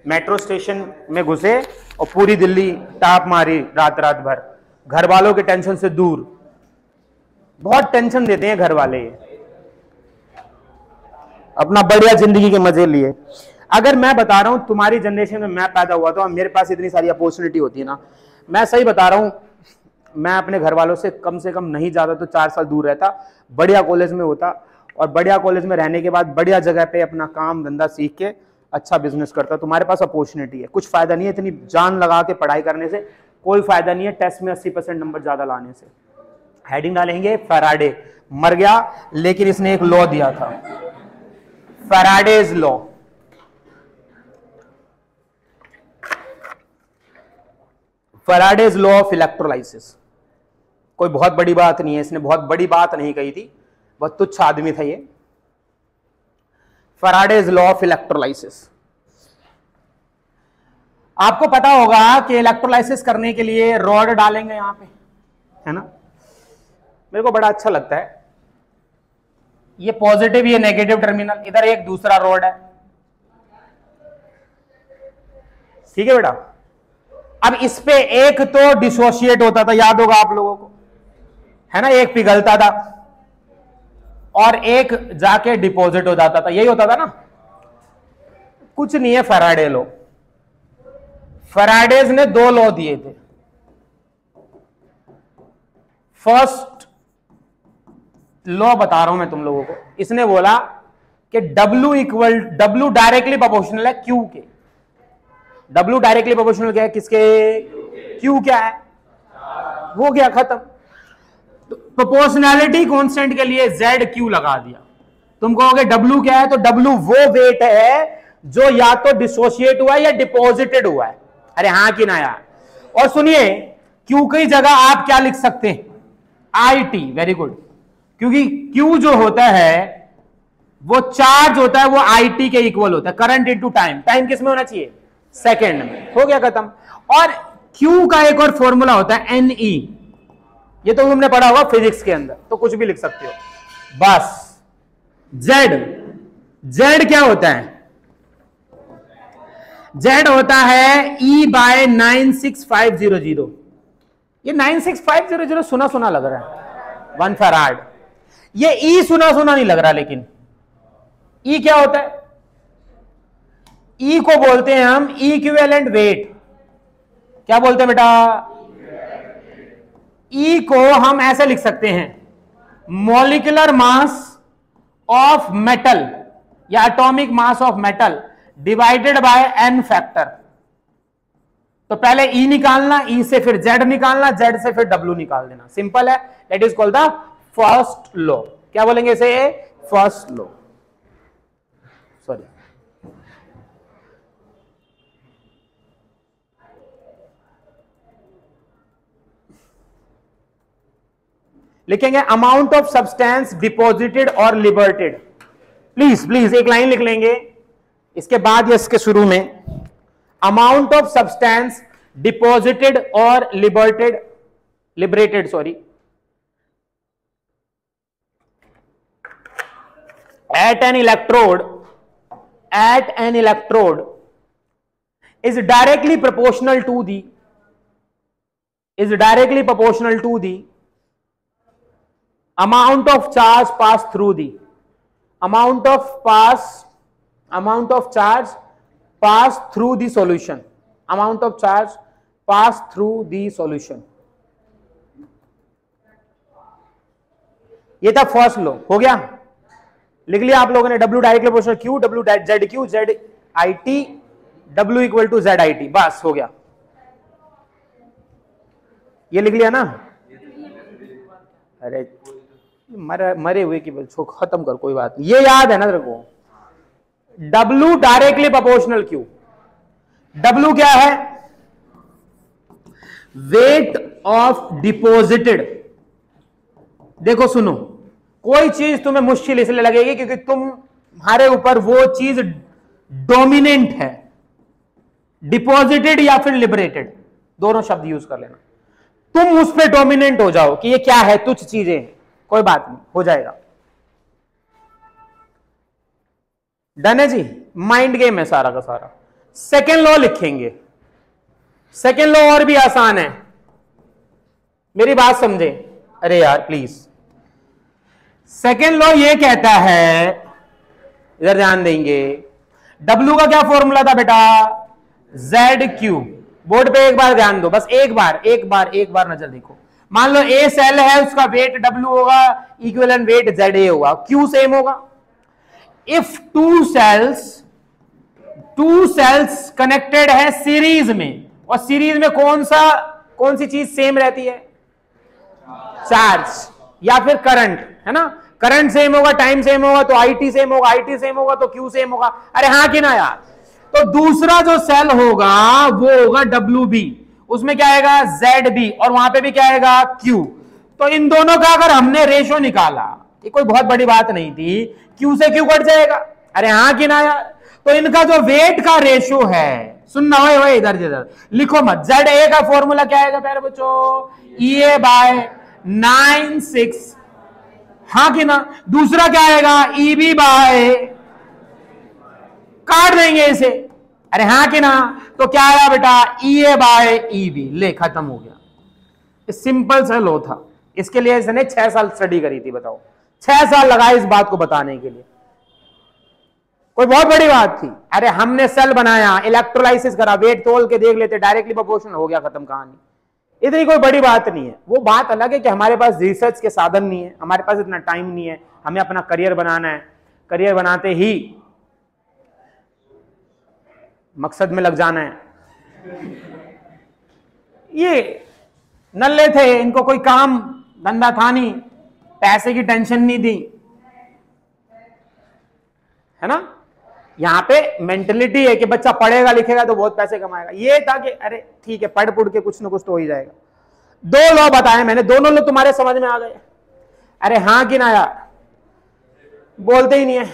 Metro station में घुसे और पूरी दिल्ली टाप मारी रात रात भर, घर वालों के टेंशन से दूर। बहुत टेंशन देते हैं घर वाले, अपना बढ़िया जिंदगी के मजे लिए। अगर मैं बता रहा हूं तुम्हारी जनरेशन में मैं पैदा हुआ तो मेरे पास इतनी सारी अपॉर्चुनिटी होती है ना, मैं सही बता रहा हूं, मैं अपने घर वालों से कम नहीं ज्यादा तो 4 साल दूर रहता, बढ़िया कॉलेज में होता, और बढ़िया कॉलेज में रहने के बाद बढ़िया जगह पे अपना काम धंधा सीख के अच्छा बिजनेस करता। तुम्हारे पास अपॉर्चुनिटी है, कुछ फायदा नहीं है इतनी जान लगा के पढ़ाई करने से, कोई फायदा नहीं है टेस्ट में 80% नंबर ज्यादा लाने से। हेडिंग डालेंगे फैराडे मर गया, लेकिन इसने एक लॉ दिया था, Faraday's law. Faraday's law of electrolysis. कोई बहुत बड़ी बात नहीं है, इसने बहुत बड़ी बात नहीं कही थी, बहुत तुच्छ आदमी था ये। Faraday's law of electrolysis. आपको पता होगा कि इलेक्ट्रोलाइसिस करने के लिए रॉड डालेंगे यहां पे, है ना। मेरे को बड़ा अच्छा लगता है, ये पॉजिटिव ये नेगेटिव टर्मिनल, इधर एक दूसरा रॉड है, ठीक है बेटा। अब इस पे एक तो डिसोशिएट होता था, याद होगा आप लोगों को, है ना, एक पिघलता था और एक जाके डिपॉजिट हो जाता था, यही होता था ना। कुछ नहीं है फैराडे लॉ। फैराडेज ने 2 लॉ दिए थे। फर्स्ट लॉ बता रहा हूं मैं तुम लोगों को, इसने बोला कि W डायरेक्टली प्रोपोर्शनल है Q के। W डायरेक्टली प्रोपोर्शनल क्या है किसके? Q क्या है? हो गया खत्म। तो प्रोपोर्शनैलिटी कांस्टेंट के लिए ZQ लगा दिया। तुम कहोगे W क्या है, तो W वो वेट है जो या तो डिसोशिएट हुआ है या डिपॉजिटेड हुआ है। अरे हाँ कि ना यार। और सुनिए, Q की जगह आप क्या लिख सकते हैं? IT। Very good. क्योंकि Q जो होता है वो चार्ज होता है, वो IT के इक्वल होता है, करंट इनटू टाइम। टाइम किस में होना चाहिए? सेकेंड में। हो गया खत्म। और Q का एक और फॉर्मूला होता है NE, ये तो तुमने पढ़ा होगा फिजिक्स के अंदर, तो कुछ भी लिख सकते हो बस। Z क्या होता है? Z होता है E/96500। ये 96500 सुना सुना लग रहा है, 1 फैराड। ये E सुना सुना नहीं लग रहा, लेकिन E क्या होता है? E को बोलते हैं हम इक्विवेलेंट वेट। क्या बोलते हैं बेटा? E को हम ऐसे लिख सकते हैं, मॉलिक्यूलर मास ऑफ मेटल या atomic mass of metal divided by n factor. तो पहले E निकालना, E से फिर Z निकालना, Z से फिर W निकाल देना। सिंपल है। That is called the first law. क्या बोलेंगे इसे? First law. सॉरी, लिखेंगे अमाउंट ऑफ सब्सटेंस डिपॉजिटेड और लिबर्टेड। प्लीज प्लीज एक लाइन लिख लेंगे इसके बाद या इसके शुरू में, अमाउंट ऑफ सब्सटेंस डिपॉजिटेड और liberated sorry, at an electrode is directly proportional to the amount of charge passed through the solution. ये था फर्स्ट लॉ। हो गया, लिख लिया आप लोगों ने। W directly proportional Q, W ZQ, ZIT, W equal to ZIT। बस हो गया, ये लिख लिया ना। अरे मरे हुए की छो, खत्म कर, कोई बात नहीं, ये याद है ना तेरे को। W directly proportional Q। W क्या है? Weight of deposited. देखो सुनो, कोई चीज तुम्हें मुश्किल इसलिए लगेगी क्योंकि तुम्हारे ऊपर वो चीज डोमिनेंट है। डिपॉजिटेड या फिर लिबरेटेड, दोनों शब्द यूज कर लेना। तुम उस पर डोमिनेंट हो जाओ कि ये क्या है, तुच्छ चीजें हैं, कोई बात नहीं, हो जाएगा। डन है जी। माइंड गेम है सारा का सारा। सेकेंड लॉ लिखेंगे। सेकेंड लॉ और भी आसान है, मेरी बात समझे। अरे यार प्लीज, सेकेंड लॉ ये कहता है, इधर ध्यान देंगे, W का क्या फॉर्मूला था बेटा? ZQ। बोर्ड पे एक बार ध्यान दो, बस एक बार नजर देखो। मान लो A सेल है, उसका वेट W होगा, इक्विवेलेंट वेट ZA होगा, Q सेम होगा। इफ टू सेल्स कनेक्टेड है सीरीज में, और सीरीज में कौन सी चीज सेम रहती है? चार्ज या फिर करंट, है ना। करंट सेम होगा, टाइम सेम होगा तो IT सेम होगा, IT सेम होगा तो Q सेम होगा। अरे हाँ कि ना यार? तो दूसरा जो सेल होगा वो होगा WB, उसमें क्या आएगा? ZB, और वहां पे भी क्या आएगा? Q। तो इन दोनों का अगर हमने रेशो निकाला, ये कोई बहुत बड़ी बात नहीं थी, Q से Q कट जाएगा। अरे हाँ कि ना यार? तो इनका जो वेट का रेशो है, सुनना हो इधर जिधर लिखो मत। ZA का फॉर्मूला क्या आएगा प्यारे बच्चों? EA/96, हाँ कि ना। दूसरा क्या आएगा? EB बाय, काट देंगे इसे। अरे हाँ कि ना? तो क्या आया बेटा? EA/EB। ले, खत्म हो गया। सिंपल सा लो था, इसके लिए इसने 6 साल स्टडी करी थी। बताओ, 6 साल लगाए इस बात को बताने के लिए, कोई बहुत बड़ी बात थी? अरे हमने सेल बनाया, इलेक्ट्रोलाइसिस करा, वेट तोल के देख लेते, डायरेक्टली प्रोपोर्शनल, हो गया, खत्म कहानी। इतनी कोई बड़ी बात नहीं है। वो बात अलग है कि हमारे पास रिसर्च के साधन नहीं है, हमारे पास इतना टाइम नहीं है, हमें अपना करियर बनाना है। करियर बनाते ही मकसद में लग जाना है। ये नल्ले थे, इनको कोई काम धंधा था नहीं, पैसे की टेंशन नहीं थी, है ना। यहां पे मेंटेलिटी है कि बच्चा पढ़ेगा लिखेगा तो बहुत पैसे कमाएगा। ये था कि अरे ठीक है, पढ़ पुढ़ के कुछ ना कुछ तो हो ही जाएगा। 2 लॉ बताए मैंने, दोनों लॉ तुम्हारे समझ में आ गए? अरे हाँ कि ना यार? बोलते ही नहीं है।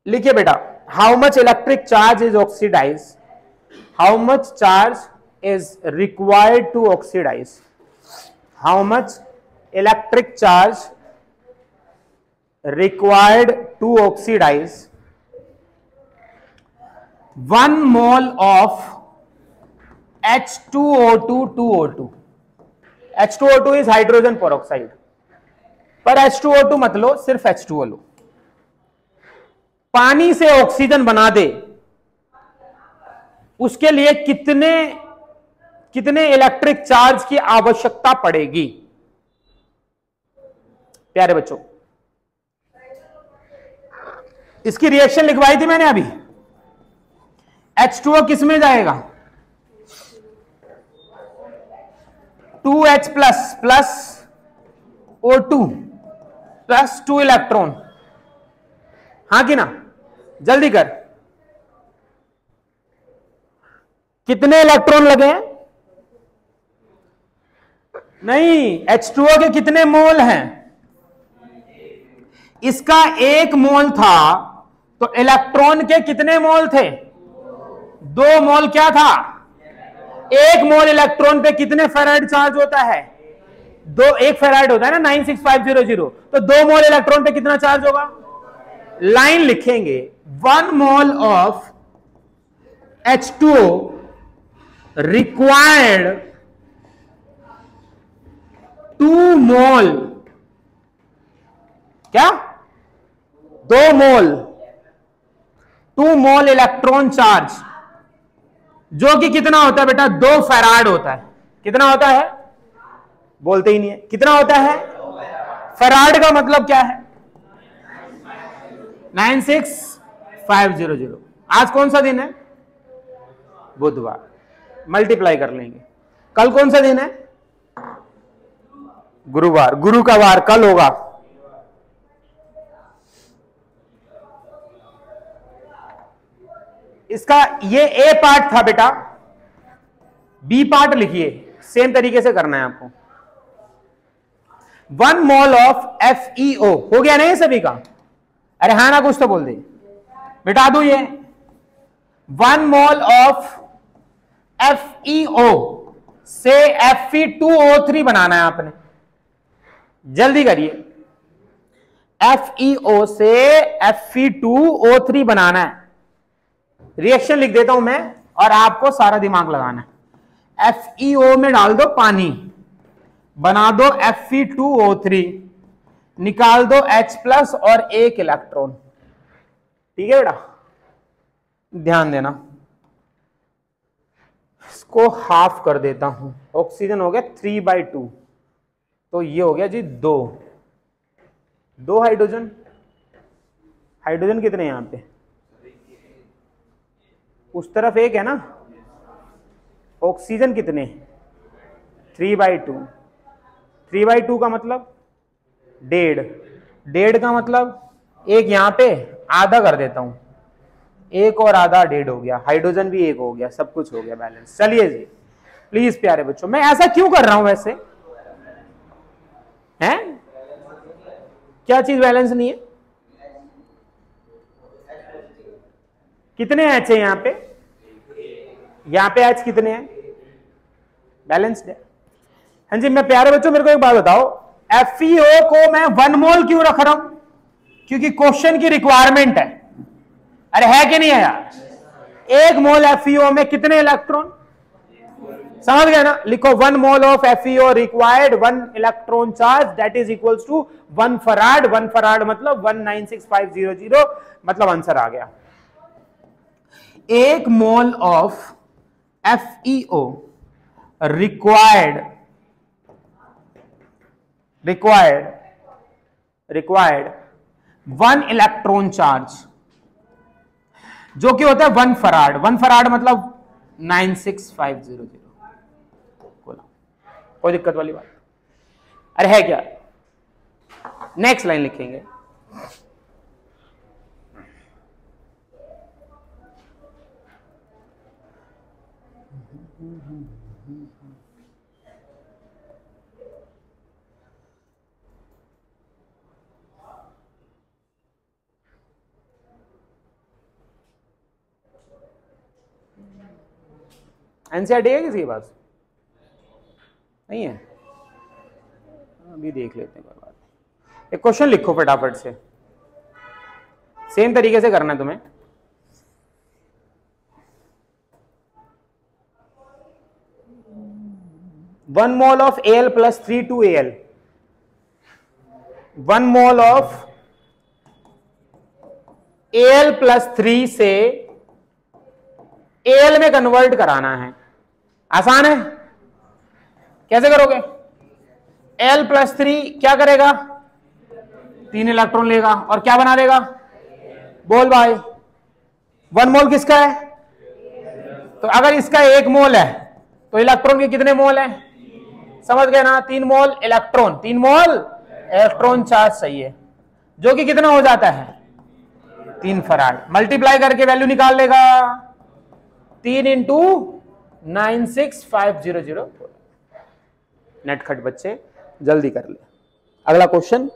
लिखिए बेटा, how much electric charge is oxidise, how much charge is required to oxidise, how much electric charge required to oxidize 1 mole of H2O2 2O2। H2O2 is hydrogen peroxide, पर H2O2 मत लो, सिर्फ H2O लो। पानी से ऑक्सीजन बना दे, उसके लिए कितने electric charge की आवश्यकता पड़ेगी प्यारे बच्चों? इसकी रिएक्शन लिखवाई थी मैंने अभी। H2O किस में जाएगा? 2H plus O2 plus 2 electron, हाँ कि ना? जल्दी कर, कितने इलेक्ट्रॉन लगे हैं? नहीं, H2O के कितने मोल हैं? इसका 1 मोल था, तो इलेक्ट्रॉन के कितने मोल थे? 2 मोल क्या था? 1 मोल इलेक्ट्रॉन पे कितने फेराइड चार्ज होता है? 1 फेराइड होता है ना, 96500। तो 2 मोल इलेक्ट्रॉन पे कितना चार्ज होगा? लाइन लिखेंगे, 1 मोल ऑफ H2O रिक्वायर्ड 2 मोल, क्या? 2 मोल इलेक्ट्रॉन चार्ज, जो कि कितना होता है बेटा? 2 फेराड होता है। कितना होता है? बोलते ही नहीं है। कितना होता है? फेराड का मतलब क्या है? 96500। आज कौन सा दिन है? बुधवार, मल्टीप्लाई कर लेंगे। कल कौन सा दिन है? गुरुवार, गुरु का वार कल होगा। इसका ये ए पार्ट था बेटा, बी पार्ट लिखिए, सेम तरीके से करना है आपको। 1 मोल ऑफ FeO हो गया नहीं सभी का? अरे हाँ ना, कुछ तो बोल दे, मिटा दो ये। 1 मोल ऑफ FeO से Fe2O3 बनाना है आपने, जल्दी करिए। FeO से Fe2O3 बनाना है। रिएक्शन लिख देता हूं मैं और आपको सारा दिमाग लगाना है। FeO में डाल दो पानी, बना दो Fe2O3, निकाल दो H+ और एक इलेक्ट्रॉन। ठीक है बेटा, ध्यान देना। इसको हाफ कर देता हूं, ऑक्सीजन हो गया 3/2, तो ये हो गया जी 2 हाइड्रोजन। हाइड्रोजन कितने यहां पे? उस तरफ एक है ना। ऑक्सीजन कितने? 3/2। 3/2 का मतलब 1.5 का मतलब एक यहां पे आधा कर देता हूं, एक और आधा 1.5 हो गया, हाइड्रोजन भी एक हो गया, सब कुछ हो गया बैलेंस। चलिए जी प्लीज प्यारे बच्चों, मैं ऐसा क्यों कर रहा हूं वैसे? हैं क्या चीज बैलेंस नहीं है? कितने एच है यहाँ पे? यहाँ पे एच कितने हैं? बैलेंस्ड है। हाँ जी, मैं प्यारे बच्चों मेरे को एक बात बताओ, FeO को मैं 1 मोल क्यों रख रहा हूं? क्योंकि क्वेश्चन की रिक्वायरमेंट है। अरे है कि नहीं है यार? 1 मोल FeO में कितने इलेक्ट्रॉन? समझ गए ना? लिखो 1 mole of FeO required 1 electron charge that is equals to 1 farad. 1 farad मतलब 196500, मतलब आंसर आ गया। 1 mole of FeO required 1 electron charge, जो कि होता है 1 फराड। 1 फराड मतलब 96500। कोई दिक्कत वाली बात? अरे है क्या? नेक्स्ट लाइन लिखेंगे। एनसीईआरटी है किसी के पास? नहीं है? अभी देख लेते हैं, कोई बात नहीं। एक क्वेश्चन लिखो फटाफट से, सेम तरीके से करना है तुम्हें। One mole of Al + 3,2Al, 1 mole of Al + 3 से Al में कन्वर्ट कराना है। आसान है? कैसे करोगे? Al + 3 क्या करेगा? 3 इलेक्ट्रॉन लेगा और क्या बना देगा? बोल भाई। 1 मोल किसका है? तो अगर इसका 1 मोल है तो इलेक्ट्रॉन के कितने मोल हैं? समझ गए ना? 3 मोल इलेक्ट्रॉन, 3 मोल इलेक्ट्रॉन चार्ज सही है, जो कि कितना हो जाता है? 3 फराड। मल्टीप्लाई करके वैल्यू निकाल लेगा 3 × 96500। नटखट बच्चे जल्दी कर ले। अगला क्वेश्चन,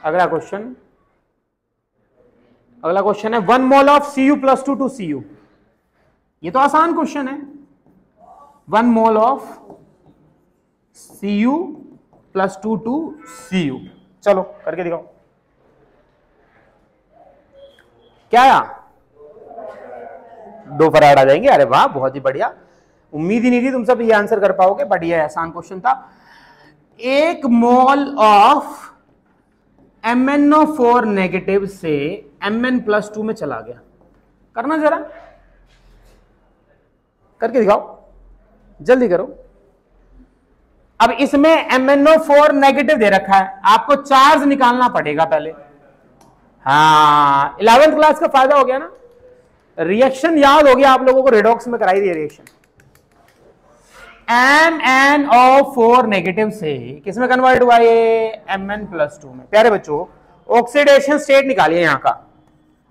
अगला क्वेश्चन है 1 mole of Cu + 2 to Cu। ये तो आसान क्वेश्चन है। 1 mole of Cu + 2 to Cu। चलो करके दिखाओ। क्या आया? 2 फराड आ जाएंगे। अरे वाह, बहुत ही बढ़िया। उम्मीद ही नहीं थी तुम सब ये आंसर कर पाओगे, बट ये आसान क्वेश्चन था। 1 मोल ऑफ MnO4 नेगेटिव से Mn + 2 में चला गया। करना जरा, करके दिखाओ, जल्दी करो। अब इसमें MnO4 नेगेटिव दे रखा है, आपको चार्ज निकालना पड़ेगा पहले। हाँ, 11th क्लास का फायदा हो गया ना। रिएक्शन याद हो गया आप लोगों को, रेडॉक्स में कराई थी रिएक्शन। MnO4 नेगेटिव से किसमें कन्वर्ट हुआ? ये Mn + 2 में। प्यारे बच्चों, ऑक्सीडेशन स्टेट निकालिए यहां का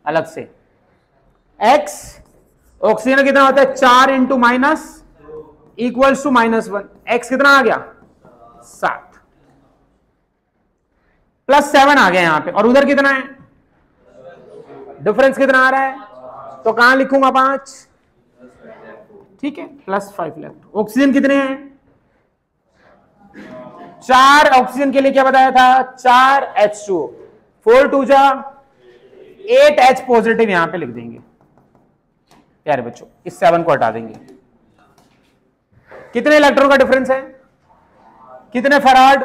अलग से। X ऑक्सीजन कितना होता है? 4 × -= -1। X कितना आ गया? 7 +7 आ गया यहां पे, और उधर कितना है? डिफरेंस कितना आ रहा है? तो कहां लिखूंगा? 5। ठीक है, +5 इलेक्ट्रॉन। ऑक्सीजन कितने हैं? 4। ऑक्सीजन के लिए क्या बताया था? 4 H2O। 4 × 2 = 8H पॉजिटिव यहां पे लिख देंगे प्यारे बच्चों, इस 7 को हटा देंगे। कितने इलेक्ट्रॉन का डिफरेंस है, कितने फराड,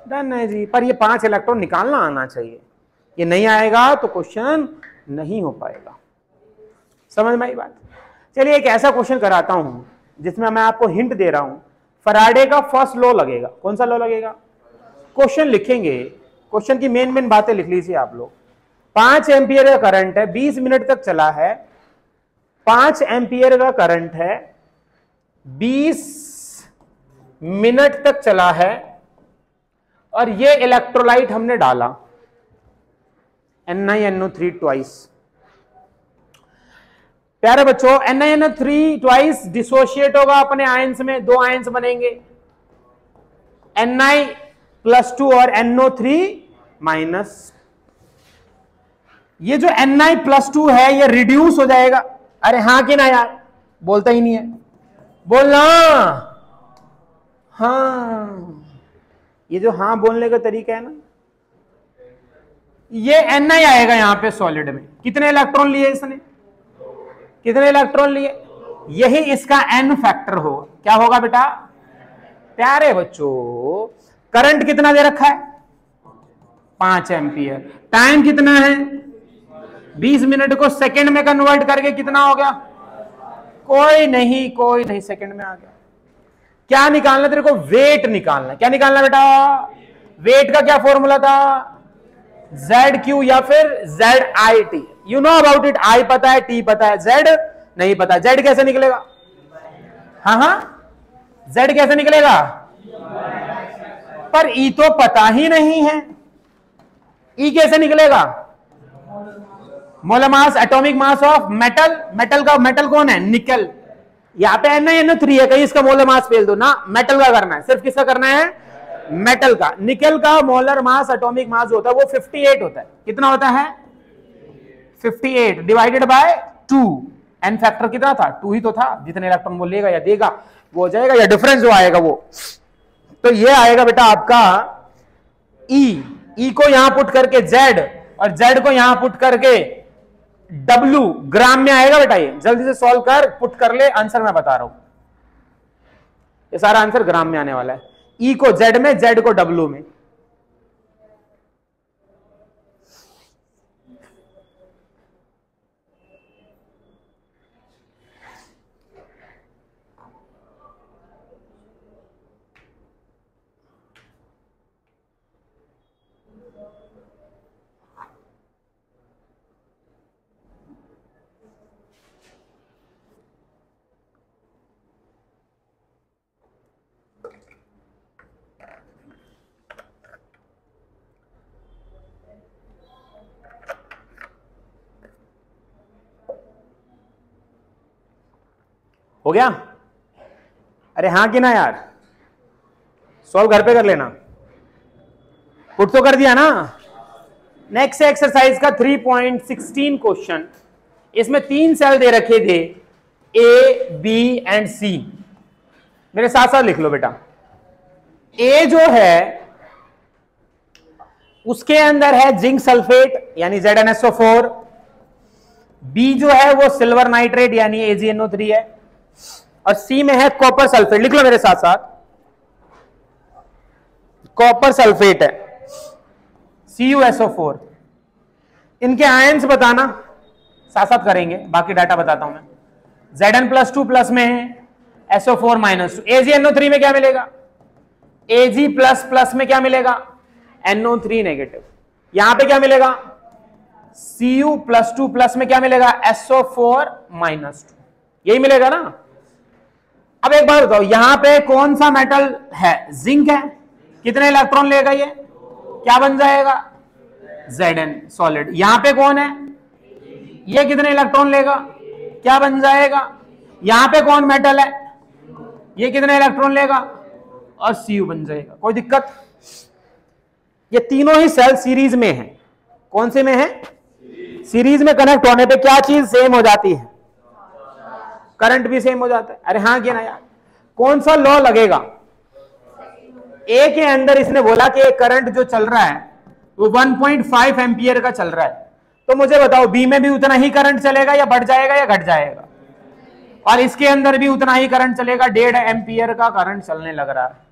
डन है जी। पर ये 5 इलेक्ट्रॉन निकालना आना चाहिए, ये नहीं आएगा तो क्वेश्चन नहीं हो पाएगा। समझ में आई बात। चलिए एक ऐसा क्वेश्चन कराता हूं जिसमें मैं आपको हिंट दे रहा हूं, फराडे का फर्स्ट लॉ लगेगा। कौन सा लॉ लगेगा, क्वेश्चन लिखेंगे, क्वेश्चन की मेन बातें लिख लीजिए आप लोग। 5 एम्पियर का करंट है, 20 मिनट तक चला है। 5 एम्पियर का करंट है, 20 मिनट तक चला है, और ये इलेक्ट्रोलाइट हमने डाला NiNO3 ट्वाइस। प्यारे बच्चों NiNO3 ट्वाइस डिसोशिएट होगा अपने आयंस में, 2 आयंस बनेंगे Ni+2 और NO3-। ये जो Ni+2 है ये रिड्यूस हो जाएगा। अरे हाँ कि ना यार, बोलता ही नहीं है, बोलना हाँ। ये जो हाँ बोलने का तरीका है ना, ये Ni आएगा यहां पे सॉलिड में। कितने इलेक्ट्रॉन लिए इसने, कितने इलेक्ट्रॉन लिए, यही इसका N फैक्टर होगा। क्या होगा बेटा, प्यारे बच्चों करंट कितना दे रखा है, 5 एम्पियर, टाइम कितना है 20 मिनट को सेकंड में कन्वर्ट करके कितना हो गया, कोई नहीं सेकंड में आ गया। क्या निकालना तेरे को, वेट निकालना। क्या निकालना बेटा, वेट का क्या फॉर्मूला था, ZQ या फिर ZIT। You know about it, I पता है, T पता है, Z नहीं पता। Z कैसे निकलेगा, हाँ Z कैसे निकलेगा, पर E तो पता ही नहीं है, E कैसे निकलेगा, molar mass atomic mass of metal. Metal कौन है, निकल। यहां पे NiNO3 है, कहीं इसका मोलर मास फेल दो ना, मेटल का करना है, सिर्फ किसका करना है, मेटल का। निकल का मोलर मास एटॉमिक मास होता है वो 58 होता है। कितना होता है, 58 डिवाइडेड बाय 2। एन फैक्टर कितना था, 2 ही तो था। जितने इलेक्ट्रॉन वो लेगा या देगा वो हो जाएगा, या डिफरेंस जो आएगा वो, तो ये आएगा बेटा आपका E को यहां पुट करके Z, और Z को यहां पुट करके W, ग्राम में आएगा बेटा। ये जल्दी से सॉल्व कर, पुट कर ले, आंसर मैं बता रहा हूं, ये सारा आंसर ग्राम में आने वाला है। E को Z में, Z को W में। हो गया, अरे हाँ कि ना यार, सॉल्व घर पे कर लेना, पुट तो कर दिया ना। नेक्स्ट एक्सरसाइज का 3.16 क्वेश्चन, इसमें 3 सेल दे रखे थे A, B एंड C। मेरे साथ साथ लिख लो बेटा। A जो है उसके अंदर है जिंक सल्फेट यानी ZnSO4। B जो है वो सिल्वर नाइट्रेट यानी AgNO3 है, और C में है कॉपर सल्फेट। लिख लो मेरे साथ साथ, कॉपर सल्फेट है CuSO4। इनके आयंस बताना, साथ साथ करेंगे, बाकी डाटा बताता हूं मैं। Zn+2 प्लस में है, SO4 -2। AgNO3 में क्या मिलेगा, Ag प्लस में क्या मिलेगा, NO3 नेगेटिव। यहां पे क्या मिलेगा, Cu+2 प्लस में क्या मिलेगा, SO4 -2। यही मिलेगा ना। अब एक बार बताओ, यहां पे कौन सा मेटल है, जिंक है। कितने इलेक्ट्रॉन लेगा ये, क्या बन जाएगा, Zn सॉलिड। यहां पे कौन है, ये कितने इलेक्ट्रॉन लेगा, क्या बन जाएगा। यहां पे कौन मेटल है, ये कितने इलेक्ट्रॉन लेगा, और Cu बन जाएगा। कोई दिक्कत, ये तीनों ही सेल सीरीज में है। कौन से में है, सीरीज में कनेक्ट होने पे क्या चीज सेम हो जाती है, करंट भी सेम हो जाता है। अरे हाँ क्या ना यार, कौन सा लॉ लगेगा, ए के अंदर इसने बोला कि करंट जो चल रहा है वो 1.5 एम्पियर का चल रहा है, तो मुझे बताओ बी में भी उतना ही करंट चलेगा या बढ़ जाएगा या घट जाएगा, और इसके अंदर भी उतना ही करंट चलेगा, 1.5 एम्पियर का करंट चलने लग रहा है।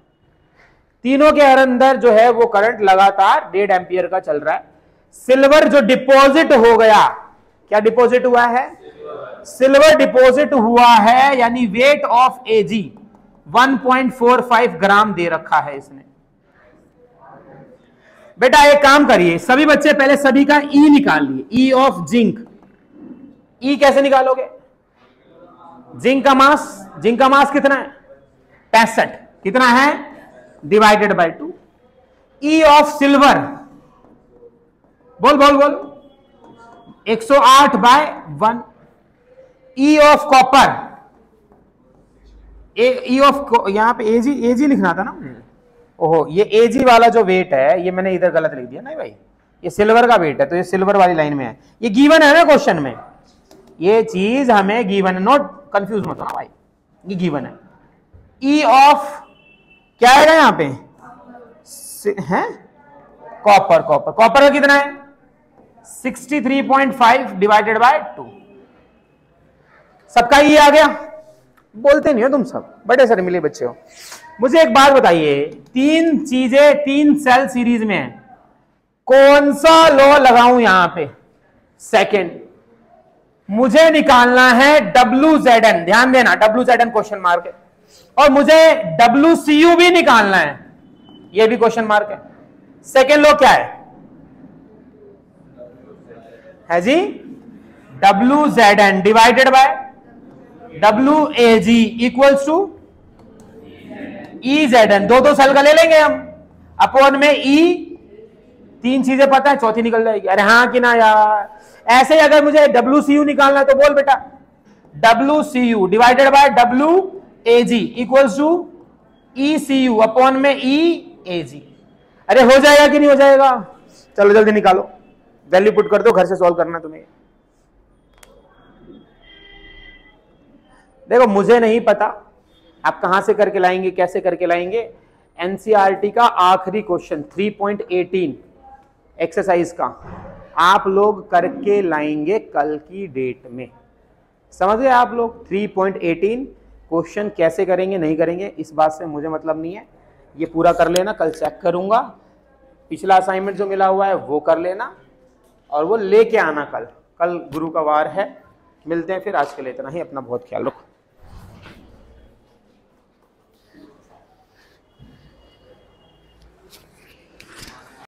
तीनों के अंदर जो है वो करंट लगातार 1.5 एम्पियर का चल रहा है। सिल्वर जो डिपॉजिट हो गया, क्या डिपॉजिट हुआ है, सिल्वर डिपॉजिट हुआ है, यानी वेट ऑफ एजी 1.45 ग्राम दे रखा है इसने। बेटा एक काम करिए, सभी बच्चे पहले सभी का ई निकालिए, ई ऑफ जिंक। ई कैसे निकालोगे, जिंक का मास कितना है 65, कितना है divided by 2। E of silver, बोल 108/1। ई ऑफ कॉपर, ई ऑफ, यहां पे एजी लिखना था ना, ओहो ये एजी वाला जो वेट है ये मैंने इधर गलत लिख दिया। नहीं भाई, ये सिल्वर का वेट है तो ये सिल्वर वाली लाइन में है, ये गिवन है ना क्वेश्चन में, ये चीज हमें गिवन है, नोट कंफ्यूज मत होना भाई, ये गिवन है। ई ऑफ क्या आएगा यहां पे है, कॉपर का कितना है 63.5 डिवाइडेड बाय 2। सबका ई आ गया, बोलते नहीं हो तुम सब, बड़े सर मिले बच्चे हो। मुझे एक बात बताइए, 3 चीजें 3 सेल सीरीज में है, कौन सा लॉ लगाऊं यहां पे, सेकंड। मुझे निकालना है WZN, ध्यान देना WZN क्वेश्चन मार्क है, और मुझे WCU भी निकालना है, ये भी क्वेश्चन मार्क है। सेकंड लॉ क्या है जी, WZN divided by WAG equals to EZN, दो सेल का ले लेंगे हम, अपॉन में E, 3 चीजें पता है, चौथी निकल जाएगी। अरे हाँ कि ना यार, ऐसे ही अगर मुझे WCU निकालना है तो बोल बेटा, WCU divided by WAG equals to ECU upon में EAG। अरे हो जाएगा कि नहीं हो जाएगा, चलो जल्दी निकालो, वैल्यू पुट कर दो, घर से सॉल्व करना तुम्हें। देखो मुझे नहीं पता आप कहां से करके लाएंगे, कैसे करके लाएंगे। एनसीईआरटी का आखिरी क्वेश्चन 3.18 एक्सरसाइज का आप लोग करके लाएंगे कल की डेट में, समझ गए आप लोग। 3.18 क्वेश्चन कैसे करेंगे नहीं करेंगे इस बात से मुझे मतलब नहीं है, ये पूरा कर लेना, कल चेक करूंगा। पिछला असाइनमेंट जो मिला हुआ है वो कर लेना और वो लेके आना कल गुरु का वार है। मिलते हैं फिर, आज के लिए इतना ही, अपना बहुत ख्याल रखो।